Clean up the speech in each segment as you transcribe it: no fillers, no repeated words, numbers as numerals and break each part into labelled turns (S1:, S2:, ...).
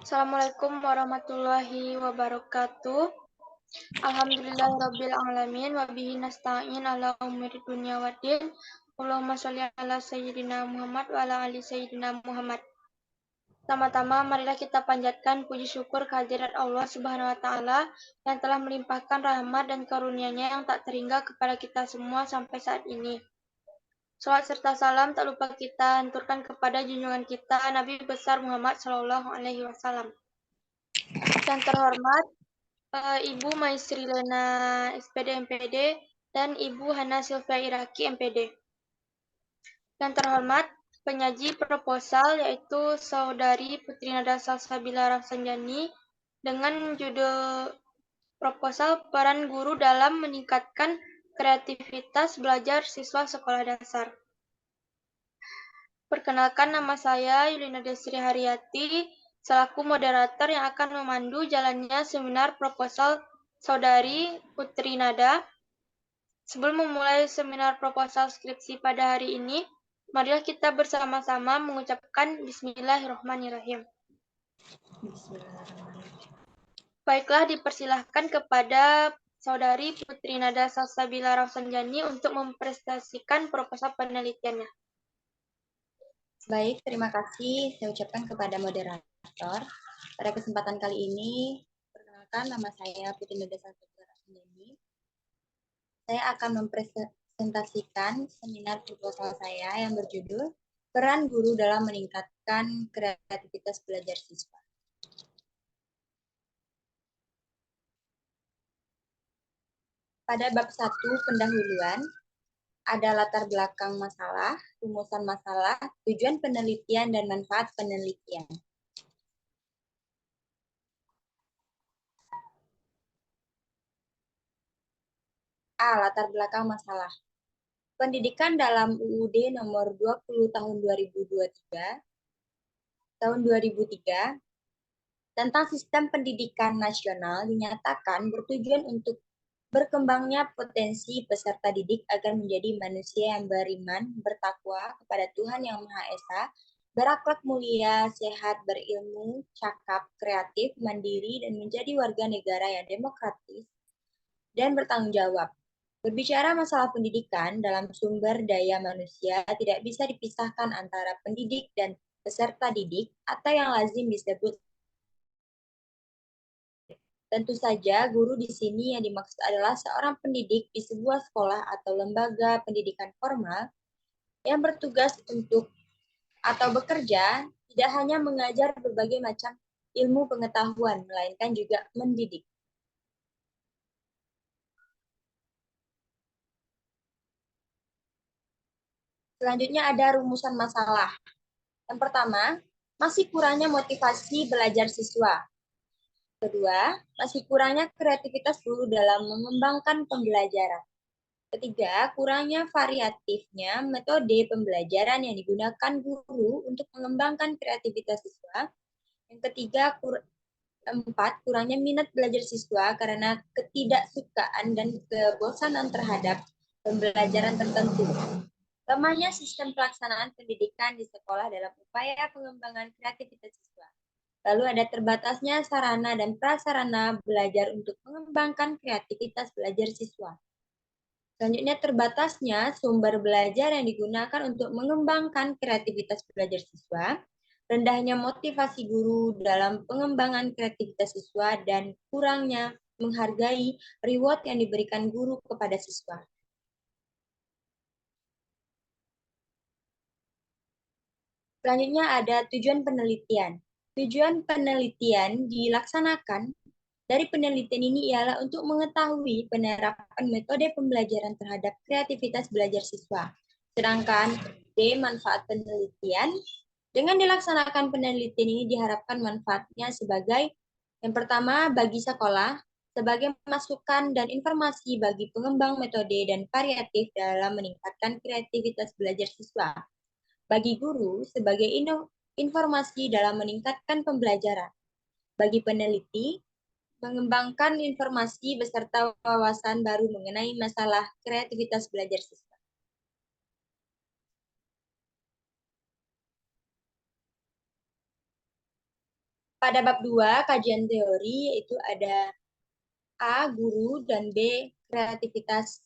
S1: Assalamualaikum warahmatullahi wabarakatuh. Alhamdulillahirabbil alamin wa bihi nasta'in ala umuri dunya waddin. Allahumma sholli ala sayyidina Muhammad wa ala ali sayyidina Muhammad. Pertama-tama marilah kita panjatkan puji syukur kehadirat Allah Subhanahu wa taala yang telah melimpahkan rahmat dan karunia-Nya yang tak terhingga kepada kita semua sampai saat ini. Salawat serta salam tak lupa kita haturkan kepada junjungan kita Nabi besar Muhammad sallallahu alaihi wasallam. Yang terhormat Ibu Maisri Lena SPD MPD dan Ibu Hana Sylvia Iraki MPD. Yang terhormat penyaji proposal yaitu Saudari Putri Nada Salsabila Rafsanjani dengan judul proposal peran guru dalam meningkatkan kreativitas belajar siswa sekolah dasar. Perkenalkan, nama saya Yulina Desri Haryati, selaku moderator yang akan memandu jalannya seminar proposal Saudari Putri Nada. Sebelum memulai seminar proposal skripsi pada hari ini, marilah kita bersama-sama mengucapkan Bismillahirrahmanirrahim. Baiklah, dipersilahkan kepada Saudari Putri Nada Salsabila Rafsanjani untuk mempresentasikan proposal penelitiannya.
S2: Baik, terima kasih saya ucapkan kepada moderator. Pada kesempatan kali ini, perkenalkan nama saya Putri Nada Salsabila Rafsanjani. Saya akan mempresentasikan seminar proposal saya yang berjudul Peran Guru dalam Meningkatkan Kreativitas Belajar Siswa. Pada bab 1 pendahuluan, ada latar belakang masalah, rumusan masalah, tujuan penelitian, dan manfaat penelitian. Latar belakang masalah. Pendidikan dalam UUD nomor 20 tahun 2003 tentang sistem pendidikan nasional dinyatakan bertujuan untuk berkembangnya potensi peserta didik agar menjadi manusia yang beriman, bertakwa kepada Tuhan Yang Maha Esa, berakhlak mulia, sehat, berilmu, cakap, kreatif, mandiri, dan menjadi warga negara yang demokratis dan bertanggung jawab. Berbicara masalah pendidikan dalam sumber daya manusia tidak bisa dipisahkan antara pendidik dan peserta didik atau yang lazim disebut. Tentu saja guru di sini yang dimaksud adalah seorang pendidik di sebuah sekolah atau lembaga pendidikan formal yang bertugas untuk atau bekerja tidak hanya mengajar berbagai macam ilmu pengetahuan, melainkan juga mendidik. Selanjutnya ada rumusan masalah. Yang pertama, masih kurangnya motivasi belajar siswa. Kedua, masih kurangnya kreativitas guru dalam mengembangkan pembelajaran. Ketiga, kurangnya variatifnya metode pembelajaran yang digunakan guru untuk mengembangkan kreativitas siswa. Yang ketiga, keempat, kurangnya minat belajar siswa karena ketidaksukaan dan kebosanan terhadap pembelajaran tertentu. Lemahnya sistem pelaksanaan pendidikan di sekolah dalam upaya pengembangan kreativitas siswa. Lalu ada terbatasnya sarana dan prasarana belajar untuk mengembangkan kreativitas belajar siswa. Selanjutnya terbatasnya sumber belajar yang digunakan untuk mengembangkan kreativitas belajar siswa, rendahnya motivasi guru dalam pengembangan kreativitas siswa, dan kurangnya menghargai reward yang diberikan guru kepada siswa. Selanjutnya ada tujuan penelitian. Tujuan penelitian dilaksanakan dari penelitian ini ialah untuk mengetahui penerapan metode pembelajaran terhadap kreativitas belajar siswa. Sedangkan manfaat penelitian, dengan dilaksanakan penelitian ini diharapkan manfaatnya sebagai yang pertama bagi sekolah, sebagai masukan dan informasi bagi pengembang metode dan variatif dalam meningkatkan kreativitas belajar siswa. Bagi guru, sebagai informasi dalam meningkatkan pembelajaran. Bagi peneliti, mengembangkan informasi beserta wawasan baru mengenai masalah kreativitas belajar siswa. Pada bab 2, kajian teori, yaitu ada A, guru, dan B, kreativitas.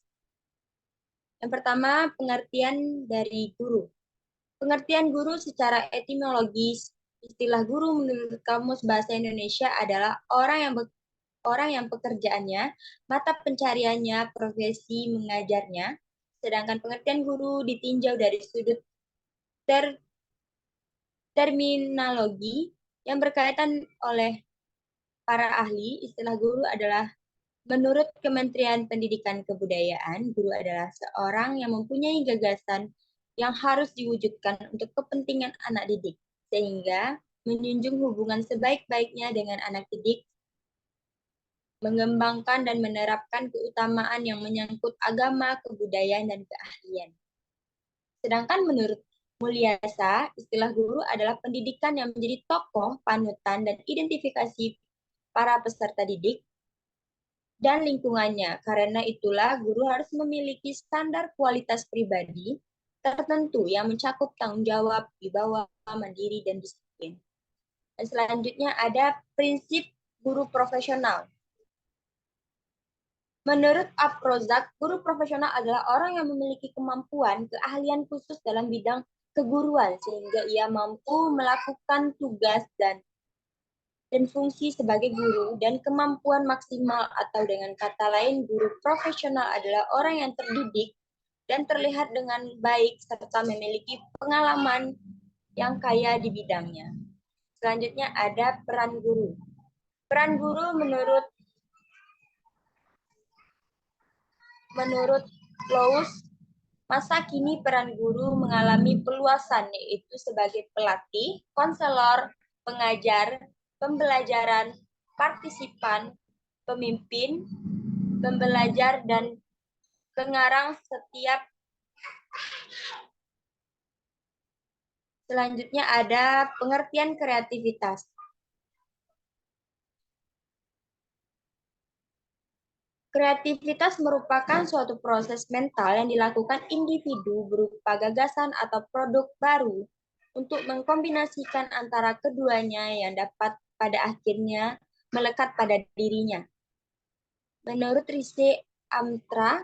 S2: Yang pertama, pengertian dari guru. Pengertian guru secara etimologis, istilah guru menurut Kamus Bahasa Indonesia adalah orang yang pekerjaannya, mata pencariannya, profesi mengajarnya. Sedangkan pengertian guru ditinjau dari sudut terminologi yang berkaitan oleh para ahli. Istilah guru adalah menurut Kementerian Pendidikan Kebudayaan, guru adalah seorang yang mempunyai gagasan yang harus diwujudkan untuk kepentingan anak didik, sehingga menjunjung hubungan sebaik-baiknya dengan anak didik, mengembangkan dan menerapkan keutamaan yang menyangkut agama, kebudayaan, dan keahlian. Sedangkan menurut Mulyasa, istilah guru adalah pendidikan yang menjadi tokoh, panutan, dan identifikasi para peserta didik dan lingkungannya. Karena itulah guru harus memiliki standar kualitas pribadi tertentu yang mencakup tanggung jawab, wibawa, mandiri, dan disiplin. Dan selanjutnya ada prinsip guru profesional. Menurut Afrozak, guru profesional adalah orang yang memiliki kemampuan, keahlian khusus dalam bidang keguruan, sehingga ia mampu melakukan tugas dan fungsi sebagai guru, dan kemampuan maksimal, atau dengan kata lain, guru profesional adalah orang yang terdidik dan terlihat dengan baik serta memiliki pengalaman yang kaya di bidangnya. Selanjutnya ada peran guru. Peran guru menurut Lowes, masa kini peran guru mengalami peluasan, yaitu sebagai pelatih, konselor, pengajar, pembelajaran, partisipan, pemimpin, pembelajar, dan pengarang setiap. Selanjutnya ada pengertian kreativitas. Kreativitas merupakan suatu proses mental yang dilakukan individu berupa gagasan atau produk baru untuk mengkombinasikan antara keduanya yang dapat pada akhirnya melekat pada dirinya. Menurut Rize Amtra,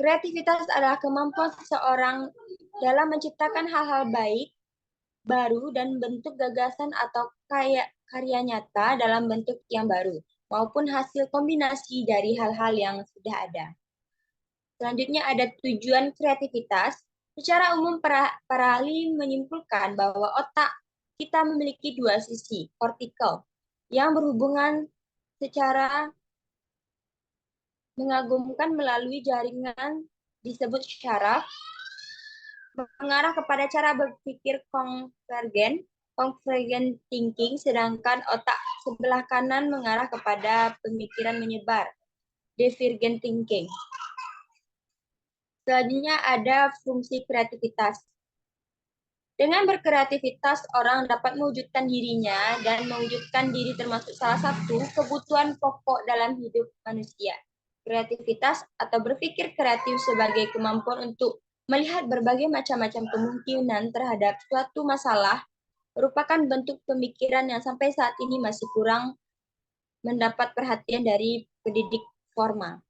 S2: kreativitas adalah kemampuan seseorang dalam menciptakan hal-hal baik, baru, dan bentuk gagasan atau karya nyata dalam bentuk yang baru, maupun hasil kombinasi dari hal-hal yang sudah ada. Selanjutnya ada tujuan kreativitas. Secara umum, para ahli menyimpulkan bahwa otak kita memiliki dua sisi, kortikal, yang berhubungan secara mengagumkan melalui jaringan disebut syaraf, mengarah kepada cara berpikir convergent thinking, sedangkan otak sebelah kanan mengarah kepada pemikiran menyebar, divergent thinking. Selanjutnya ada fungsi kreativitas. Dengan berkreativitas, orang dapat mewujudkan dirinya, dan mewujudkan diri termasuk salah satu kebutuhan pokok dalam hidup manusia. Kreativitas atau berpikir kreatif sebagai kemampuan untuk melihat berbagai macam-macam kemungkinan terhadap suatu masalah merupakan bentuk pemikiran yang sampai saat ini masih kurang mendapat perhatian dari pendidik formal.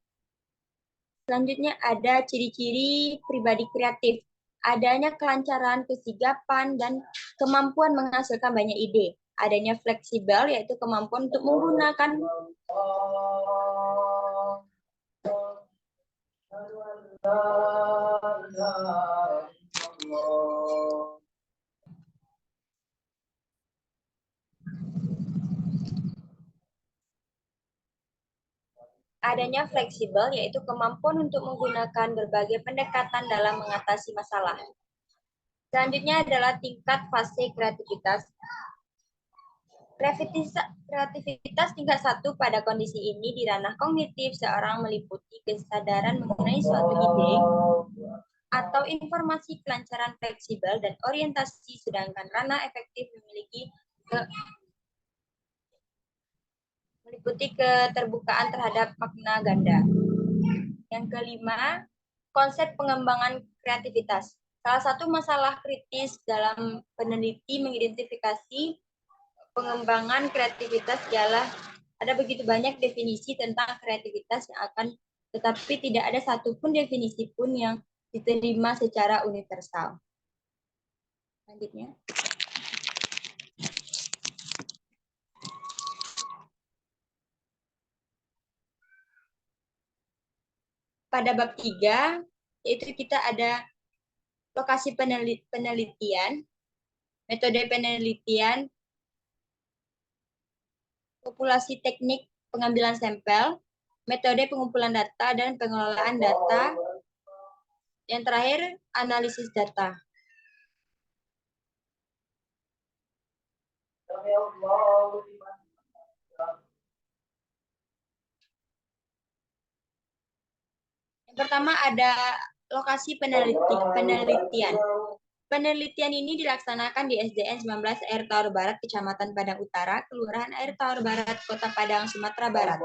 S2: Selanjutnya ada ciri-ciri pribadi kreatif. Adanya kelancaran, kesigapan, dan kemampuan menghasilkan banyak ide. Adanya fleksibel, yaitu kemampuan untuk menggunakan yaitu kemampuan untuk menggunakan berbagai pendekatan dalam mengatasi masalah. Selanjutnya adalah tingkat fase kreativitas. Kreativitas tingkat 1 pada kondisi ini di ranah kognitif, seorang meliputi kesadaran mengenai suatu ide atau informasi, kelancaran, fleksibel, dan orientasi, sedangkan ranah efektif meliputi keterbukaan terhadap makna ganda. Yang kelima, konsep pengembangan kreativitas. Salah satu masalah kritis dalam peneliti mengidentifikasi pengembangan kreativitas ialah ada begitu banyak definisi tentang kreativitas yang akan, tetapi tidak ada satupun definisi pun yang diterima secara universal. Selanjutnya. Pada bab 3, yaitu kita ada lokasi penelitian, metode penelitian, populasi teknik pengambilan sampel, metode pengumpulan data dan pengelolaan data. Yang terakhir, analisis data. Yang pertama ada lokasi penelitian. Penelitian ini dilaksanakan di SDN 19 Air Tawar Barat, Kecamatan Padang Utara, Kelurahan Air Tawar Barat, Kota Padang, Sumatera Barat.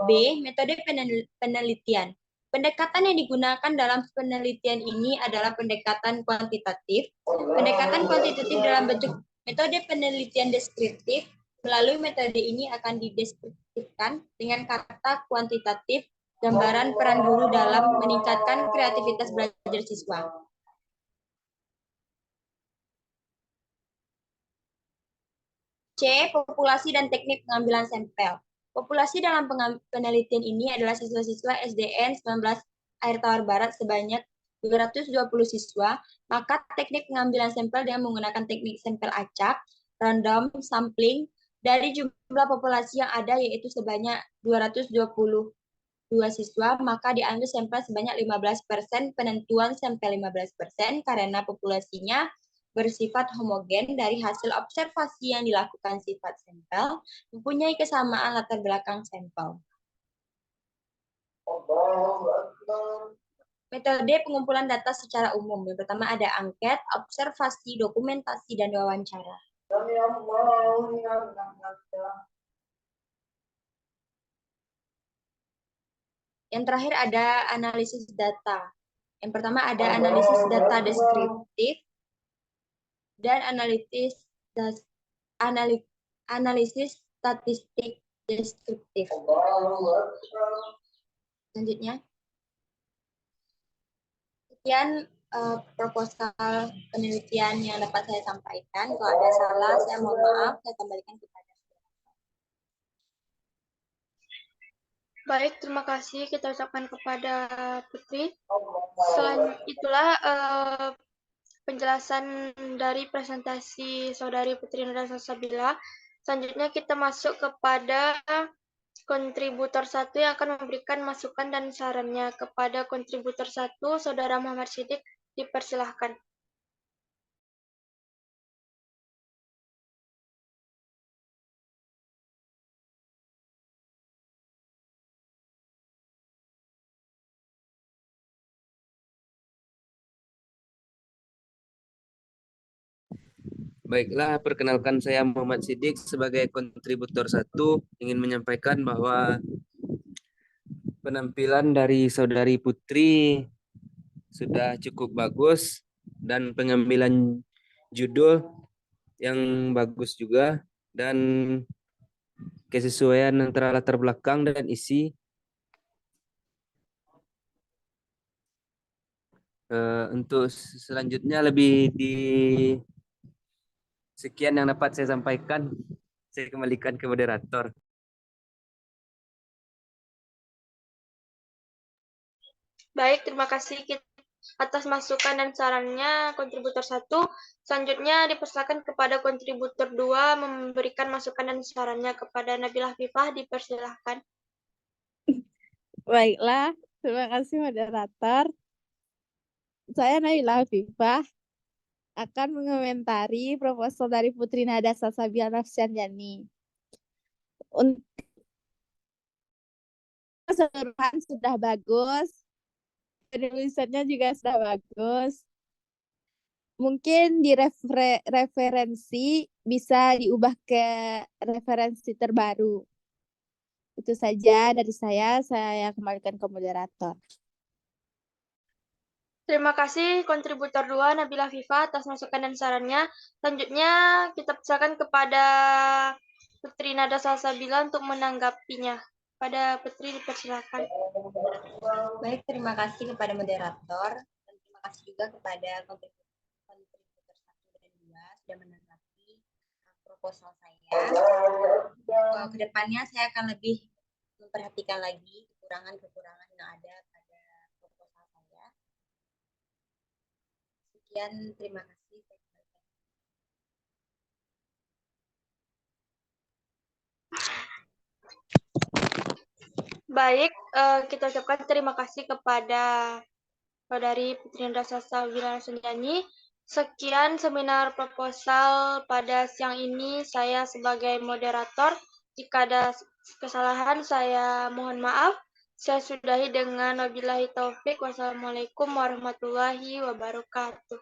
S2: B. Metode penelitian. Pendekatan yang digunakan dalam penelitian ini adalah pendekatan kuantitatif. Pendekatan kuantitatif dalam bentuk metode penelitian deskriptif. Melalui metode ini akan dideskriptifkan dengan kata kuantitatif gambaran peran guru dalam meningkatkan kreativitas belajar siswa. C. Populasi dan teknik pengambilan sampel. Populasi dalam penelitian ini adalah siswa-siswa SDN 19 Air Tawar Barat sebanyak 220 siswa, maka teknik pengambilan sampel dengan menggunakan teknik sampel acak, random sampling, dari jumlah populasi yang ada yaitu sebanyak 222 siswa, maka diambil sampel sebanyak 15%, penentuan sampel 15% karena populasinya bersifat homogen dari hasil observasi yang dilakukan sifat sampel, mempunyai kesamaan latar belakang sampel. Metode pengumpulan data secara umum. Yang pertama ada angket, observasi, dokumentasi, dan wawancara. Yang terakhir ada analisis data. Yang pertama ada analisis data deskriptif dan analisis statistik deskriptif. Selanjutnya, sekian proposal penelitian yang dapat saya sampaikan. Kalau ada salah, saya mohon maaf. Saya kembalikan kepada.
S1: Baik, terima kasih kita ucapkan kepada Putri. Selain itulah penjelasan dari presentasi Saudari Putri Nada Salsabila. Selanjutnya kita masuk kepada kontributor 1 yang akan memberikan masukan dan sarannya. Kepada kontributor 1, Saudara Muhammad Siddiq, dipersilahkan.
S3: Baiklah, perkenalkan saya Muhammad Siddiq sebagai kontributor 1 ingin menyampaikan bahwa penampilan dari Saudari Putri sudah cukup bagus dan pengambilan judul yang bagus juga dan kesesuaian antara latar belakang dan isi. Untuk selanjutnya lebih di sekian yang dapat saya sampaikan. Saya kembalikan ke moderator.
S1: Baik, terima kasih atas masukan dan sarannya kontributor 1. Selanjutnya dipersilakan kepada kontributor 2 memberikan masukan dan sarannya. Kepada Nabila Fifah, dipersilahkan.
S4: Baiklah, terima kasih moderator. Saya Nabila Fifah akan mengomentari proposal dari Putri Nada Salsabila Nafsanjani. Untuk keseluruhan sudah bagus, penulisannya juga sudah bagus. Mungkin di referensi bisa diubah ke referensi terbaru. Itu saja dari saya kembalikan ke moderator.
S1: Terima kasih kontributor 2 Nabila Fifa atas masukan dan sarannya. Selanjutnya kita persilakan kepada Putri Nada Salsabila untuk menanggapinya. Pada Putri dipersilakan.
S2: Baik, terima kasih kepada moderator dan terima kasih juga kepada kontributor 1 dan 2 sudah menanggapi proposal saya. Kedepannya saya akan lebih memperhatikan lagi kekurangan-kekurangan yang ada pada proposal saya. Sekian, terima kasih.
S1: Baik, kita ucapkan terima kasih kepada Saudari Putri Nada Salsabila Sunjani. Sekian seminar proposal pada siang ini. Saya sebagai moderator, jika ada kesalahan saya mohon maaf. Saya sudahi dengan wabillahi taufik. Wassalamualaikum warahmatullahi wabarakatuh.